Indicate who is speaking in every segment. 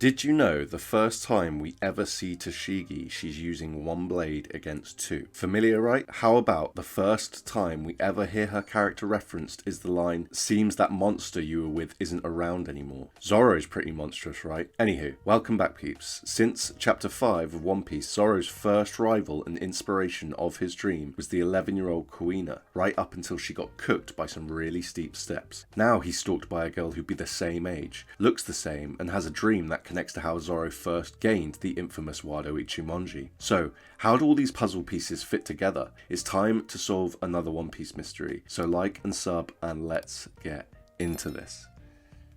Speaker 1: Did you know the first time we ever see Tashigi, she's using one blade against two? Familiar, right? How about the first time we ever hear her character referenced is the line, "Seems that monster you were with isn't around anymore." Zoro's pretty monstrous, right? Anywho, welcome back, peeps. Since chapter 5 of One Piece, Zoro's first rival and inspiration of his dream was the 11-year-old Kuina, right up until she got cooked by some really steep steps. Now he's stalked by a girl who'd be the same age, looks the same, and has a dream that connects to how Zoro first gained the infamous Wado Ichimonji. So, how do all these puzzle pieces fit together? It's time to solve another One Piece mystery, so like and sub and let's get into this.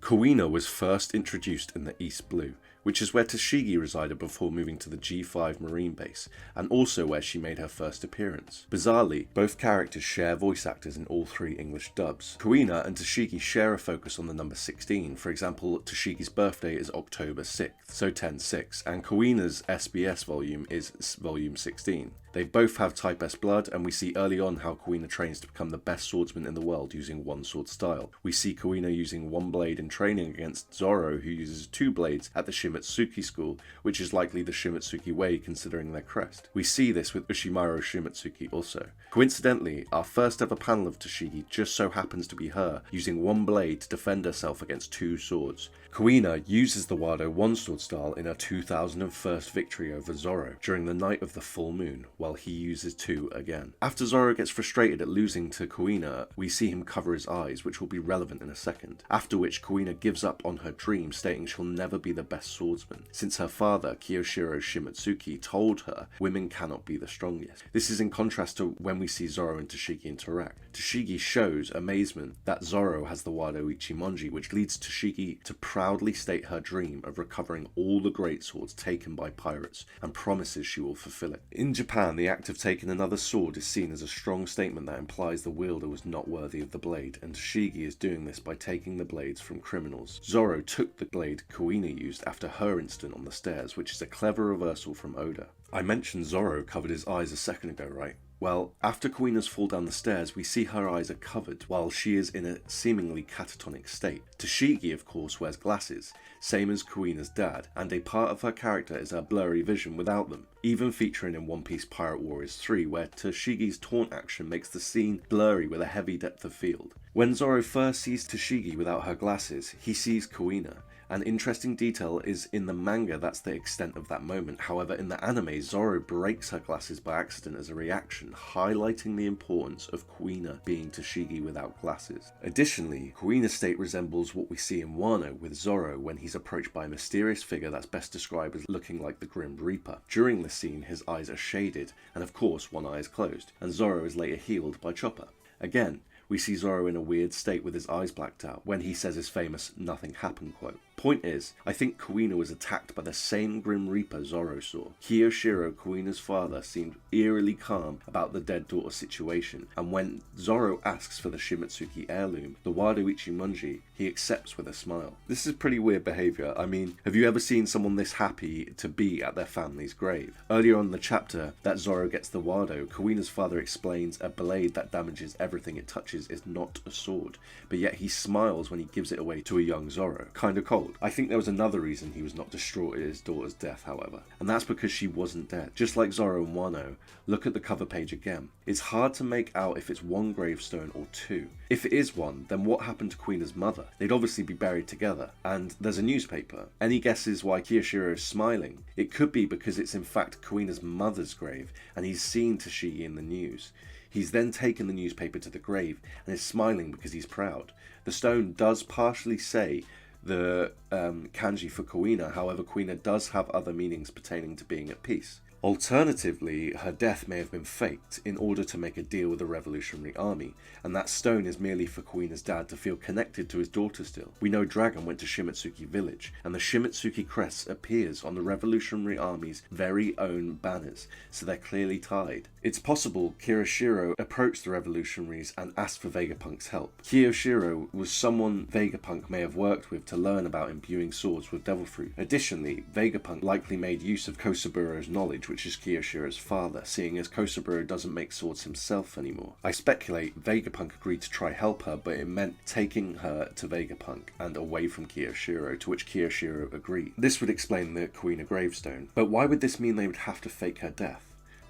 Speaker 1: Kuina was first introduced in the East Blue, which is where Tashigi resided before moving to the G5 Marine Base, and also where she made her first appearance. Bizarrely, both characters share voice actors in all three English dubs. Kuina and Tashigi share a focus on the number 16, for example, Tashigi's birthday is October 6th, so 10-6, and Kuina's SBS volume is volume 16. They both have Type S blood, and we see early on how Kuina trains to become the best swordsman in the world using one sword style. We see Kuina using one blade in training against Zoro, who uses two blades at the Shimatsuki school, which is likely the Shimatsuki way considering their crest. We see this with Ushimaru Shimatsuki also. Coincidentally, our first ever panel of Tashigi just so happens to be her using one blade to defend herself against two swords. Kuina uses the Wado one sword style in her 2001 victory over Zoro during the night of the full moon, while he uses two again. After Zoro gets frustrated at losing to Kuina, we see him cover his eyes, which will be relevant in a second, after which Kuina gives up on her dream, stating she'll never be the best swordsman, since her father, Kiyoshiro Shimatsuki, told her women cannot be the strongest. This is in contrast to when we see Zoro and Tashigi interact. Tashigi shows amazement that Zoro has the Wado Ichimonji, which leads Tashigi to proudly state her dream of recovering all the great swords taken by pirates, and promises she will fulfill it. In Japan, the act of taking another sword is seen as a strong statement that implies the wielder was not worthy of the blade, and Tashigi is doing this by taking the blades from criminals. Zoro took the blade Kuina used after her incident on the stairs, which is a clever reversal from Oda. I mentioned Zoro covered his eyes a second ago, right? Well, after Kuina's fall down the stairs, we see her eyes are covered while she is in a seemingly catatonic state. Tashigi, of course, wears glasses, same as Kuina's dad, and a part of her character is her blurry vision without them, even featuring in One Piece Pirate Warriors 3, where Tashigi's taunt action makes the scene blurry with a heavy depth of field. When Zoro first sees Tashigi without her glasses, he sees Kuina. An interesting detail is in the manga that's the extent of that moment. However, in the anime, Zoro breaks her glasses by accident as a reaction, highlighting the importance of Kuina being Tashigi without glasses. Additionally, Kuina's state resembles what we see in Wano with Zoro when he's approached by a mysterious figure that's best described as looking like the Grim Reaper. During this scene, his eyes are shaded, and of course one eye is closed, and Zoro is later healed by Chopper. Again, we see Zoro in a weird state with his eyes blacked out when he says his famous "nothing happened" quote. Point is, I think Kuina was attacked by the same Grim Reaper Zoro saw. Kiyoshiro, Kuina's father, seemed eerily calm about the dead daughter situation, and when Zoro asks for the Shimatsuki heirloom, the Wado Ichimonji, he accepts with a smile. This is pretty weird behaviour. I mean, have you ever seen someone this happy to be at their family's grave? Earlier on in the chapter that Zoro gets the Wado, Kuina's father explains a blade that damages everything it touches is not a sword, but yet he smiles when he gives it away to a young Zoro. Kinda cold. I think there was another reason he was not distraught at his daughter's death, however, and that's because she wasn't dead. Just like Zoro and Wano, look at the cover page again. It's hard to make out if it's one gravestone or two. If it is one, then what happened to Kuina's mother? They'd obviously be buried together, and there's a newspaper. Any guesses why Kiyoshiro is smiling? It could be because it's in fact Kuina's mother's grave, and he's seen Tashigi in the news. He's then taken the newspaper to the grave and is smiling because he's proud. The stone does partially say the kanji for Kuina, however Kuina does have other meanings pertaining to being at peace. Alternatively, her death may have been faked in order to make a deal with the Revolutionary Army, and that stone is merely for Kuina's dad to feel connected to his daughter still. We know Dragon went to Shimatsuki village, and the Shimatsuki crest appears on the Revolutionary Army's very own banners, so they're clearly tied. It's possible Kiyoshiro approached the revolutionaries and asked for Vegapunk's help. Kiyoshiro was someone Vegapunk may have worked with to learn about imbuing swords with devil fruit. Additionally, Vegapunk likely made use of Kosaburo's knowledge Blade, which is Kiyoshiro's father, seeing as Kosaburo doesn't make swords himself anymore. I speculate Vegapunk agreed to try help her, but it meant taking her to Vegapunk and away from Kiyoshiro, to which Kiyoshiro agreed. This would explain the Kuina gravestone. But why would this mean they would have to fake her death?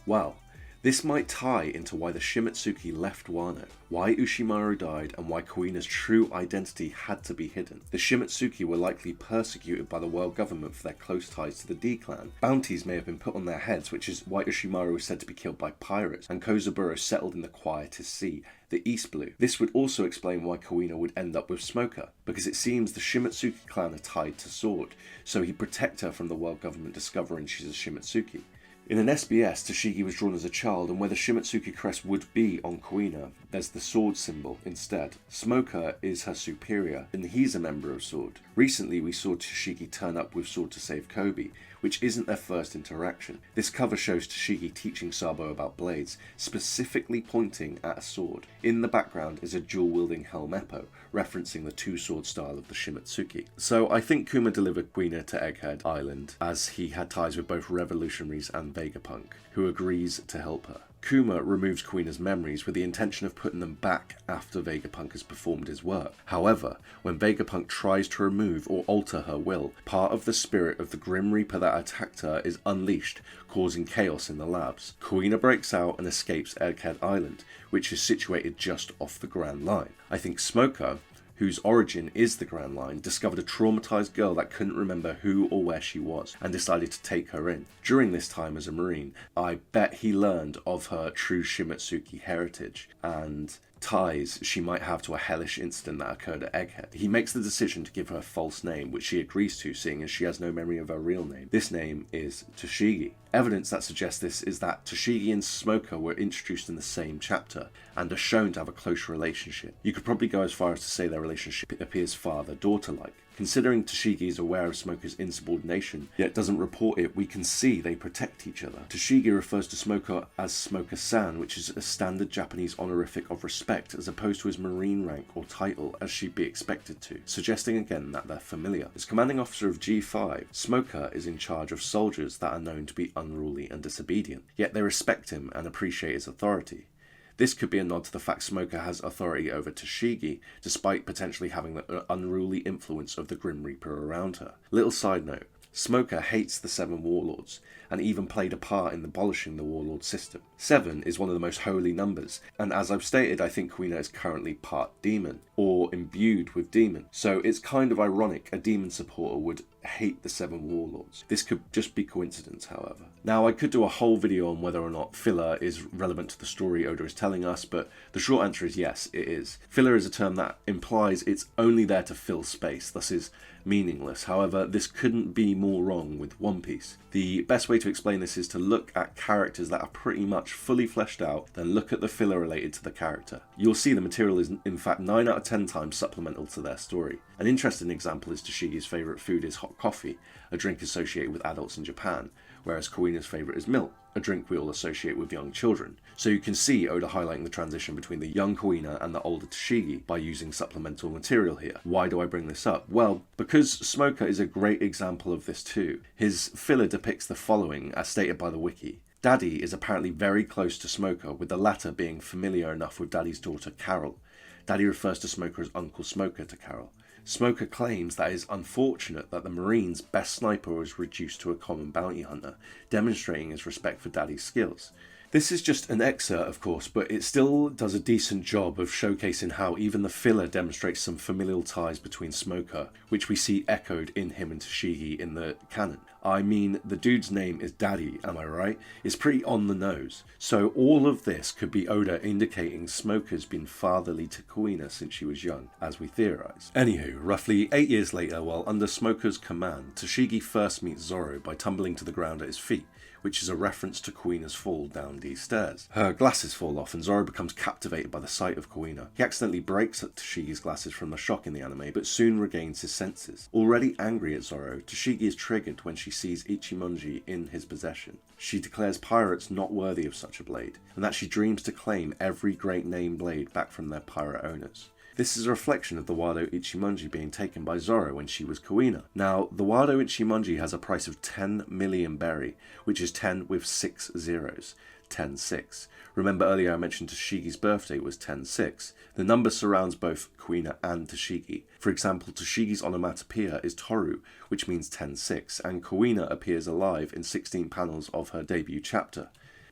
Speaker 1: Well, this might tie into why the Shimotsuki left Wano, why Ushimaru died, and why Kuina's true identity had to be hidden. The Shimotsuki were likely persecuted by the world government for their close ties to the D-clan. Bounties may have been put on their heads, which is why Ushimaru was said to be killed by pirates, and Kozaburo settled in the quietest sea, the East Blue. This would also explain why Kuina would end up with Smoker, because it seems the Shimotsuki clan are tied to Sword, so he'd protect her from the world government discovering she's a Shimotsuki. In an SBS, Tashigi was drawn as a child, and where the Shimotsuki crest would be on Kuina, there's the sword symbol instead. Smoker is her superior, and he's a member of Sword. Recently, we saw Tashigi turn up with Sword to save Kobe, which isn't their first interaction. This cover shows Tashigi teaching Sabo about blades, specifically pointing at a sword. In the background is a dual-wielding Helmeppo, referencing the two-sword style of the Shimotsuki. So I think Kuma delivered Kuina to Egghead Island, as he had ties with both revolutionaries and Vegapunk, who agrees to help her. Kuma removes Kuina's memories with the intention of putting them back after Vegapunk has performed his work. However, when Vegapunk tries to remove or alter her will, part of the spirit of the Grim Reaper that attacked her is unleashed, causing chaos in the labs. Kuina breaks out and escapes Egghead Island, which is situated just off the Grand Line. I think Smoker, whose origin is the Grand Line, discovered a traumatized girl that couldn't remember who or where she was, and decided to take her in. During this time as a Marine, I bet he learned of her true Shimotsuki heritage, and ties she might have to a hellish incident that occurred at Egghead. He makes the decision to give her a false name, which she agrees to, seeing as she has no memory of her real name. This name is Tashigi. Evidence that suggests this is that Tashigi and Smoker were introduced in the same chapter, and are shown to have a close relationship. You could probably go as far as to say their relationship appears father-daughter-like. Considering Tashigi is aware of Smoker's insubordination, yet doesn't report it, we can see they protect each other. Tashigi refers to Smoker as Smoker-san, which is a standard Japanese honorific of respect, as opposed to his marine rank or title, as she'd be expected to, suggesting again that they're familiar. As commanding officer of G5, Smoker is in charge of soldiers that are known to be unruly and disobedient, yet they respect him and appreciate his authority. This could be a nod to the fact Smoker has authority over Tashigi, despite potentially having the unruly influence of the Grim Reaper around her. Little side note, Smoker hates the 7 warlords, and even played a part in abolishing the warlord system. 7 is one of the most holy numbers, and as I've stated, I think Kuina is currently part demon, or imbued with demon. So it's kind of ironic a demon supporter would hate the 7 warlords. This could just be coincidence, however. Now, I could do a whole video on whether or not filler is relevant to the story Oda is telling us, but the short answer is yes, it is. Filler is a term that implies it's only there to fill space, thus is meaningless. However, this couldn't be more wrong with One Piece. The best way to explain this is to look at characters that are pretty much fully fleshed out, then look at the filler related to the character. You'll see the material is in fact 9 out of 10 times supplemental to their story. An interesting example is Tashigi's favourite food is hot coffee, a drink associated with adults in Japan, whereas Kuina's favourite is milk, a drink we all associate with young children. So you can see Oda highlighting the transition between the young Kuina and the older Tashigi by using supplemental material here. Why do I bring this up? Well, because Smoker is a great example of this too. His filler depicts the following, as stated by the wiki. Daddy is apparently very close to Smoker, with the latter being familiar enough with Daddy's daughter Carol. Daddy refers to Smoker as Uncle Smoker to Carol. Smoker claims that it is unfortunate that the Marine's best sniper was reduced to a common bounty hunter, demonstrating his respect for Daddy's skills. This is just an excerpt, of course, but it still does a decent job of showcasing how even the filler demonstrates some familial ties between Smoker, which we see echoed in him and Tashigi in the canon. I mean, the dude's name is Daddy, am I right? It's pretty on the nose. So all of this could be Oda indicating Smoker's been fatherly to Kuina since she was young, as we theorise. Anywho, roughly 8 years later, while under Smoker's command, Tashigi first meets Zoro by tumbling to the ground at his feet, which is a reference to Kuina's fall down these stairs. Her glasses fall off and Zoro becomes captivated by the sight of Kuina. He accidentally breaks Tashigi's glasses from the shock in the anime, but soon regains his senses. Already angry at Zoro, Tashigi is triggered when she sees Ichimonji in his possession. She declares pirates not worthy of such a blade, and that she dreams to claim every great name blade back from their pirate owners. This is a reflection of the Wado Ichimonji being taken by Zoro when she was Kuina. Now, the Wado Ichimonji has a price of 10 million berry, which is 10 with 6 zeros. 10-6. Remember earlier I mentioned Tashigi's birthday was 10-6. The number surrounds both Kuina and Tashigi. For example, Tashigi's onomatopoeia is Toru, which means 10-6, and Kuina appears alive in 16 panels of her debut chapter.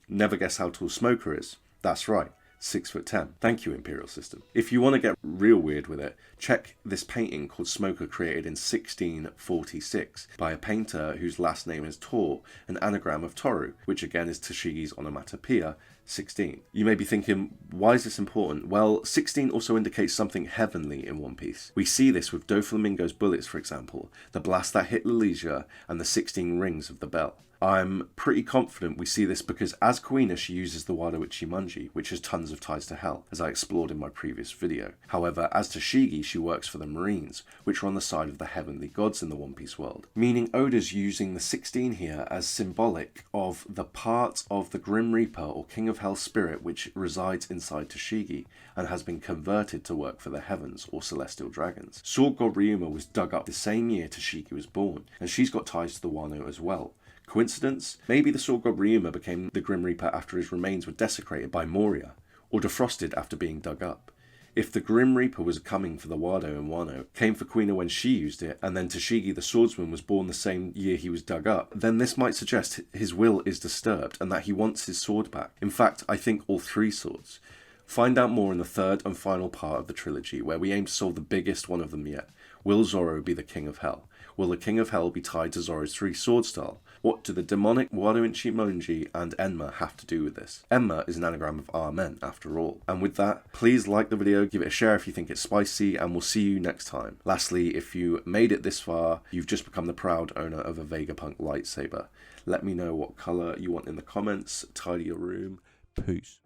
Speaker 1: Never guess how tall Smoker is? That's right. 6'10". Thank you, Imperial System. If you want to get real weird with it, check this painting called Smoker, created in 1646 by a painter whose last name is Tor, an anagram of Toru, which again is Tashigi's onomatopoeia, 16. You may be thinking, why is this important? Well, 16 also indicates something heavenly in One Piece. We see this with Doflamingo's bullets, for example, the blast that hit Lalesia, and the 16 rings of the bell. I'm pretty confident we see this because as Kuina she uses the Wado Ichimonji, which has tons of ties to hell, as I explored in my previous video. However, as Tashigi she works for the Marines, which are on the side of the heavenly gods in the One Piece world. Meaning Oda's using the 16 here as symbolic of the part of the Grim Reaper or King of Hell spirit which resides inside Tashigi and has been converted to work for the heavens or celestial dragons. Sword God Ryuma was dug up the same year Tashigi was born, and she's got ties to the Wano as well. Coincidence? Maybe the Sword God Ryuma became the Grim Reaper after his remains were desecrated by Moria, or defrosted after being dug up. If the Grim Reaper was coming for the Wado and Wano, came for Kuina when she used it, and then Tashigi the swordsman was born the same year he was dug up, then this might suggest his will is disturbed and that he wants his sword back. In fact, I think all 3 swords. Find out more in the 3rd and final part of the trilogy, where we aim to solve the biggest one of them yet. Will Zoro be the King of Hell? Will the King of Hell be tied to Zoro's 3 sword style? What do the demonic Wado Ichimonji and Enma have to do with this? Enma is an anagram of Amen, after all. And with that, please like the video, give it a share if you think it's spicy, and we'll see you next time. Lastly, if you made it this far, you've just become the proud owner of a Vegapunk lightsaber. Let me know what colour you want in the comments. Tidy your room. Peace.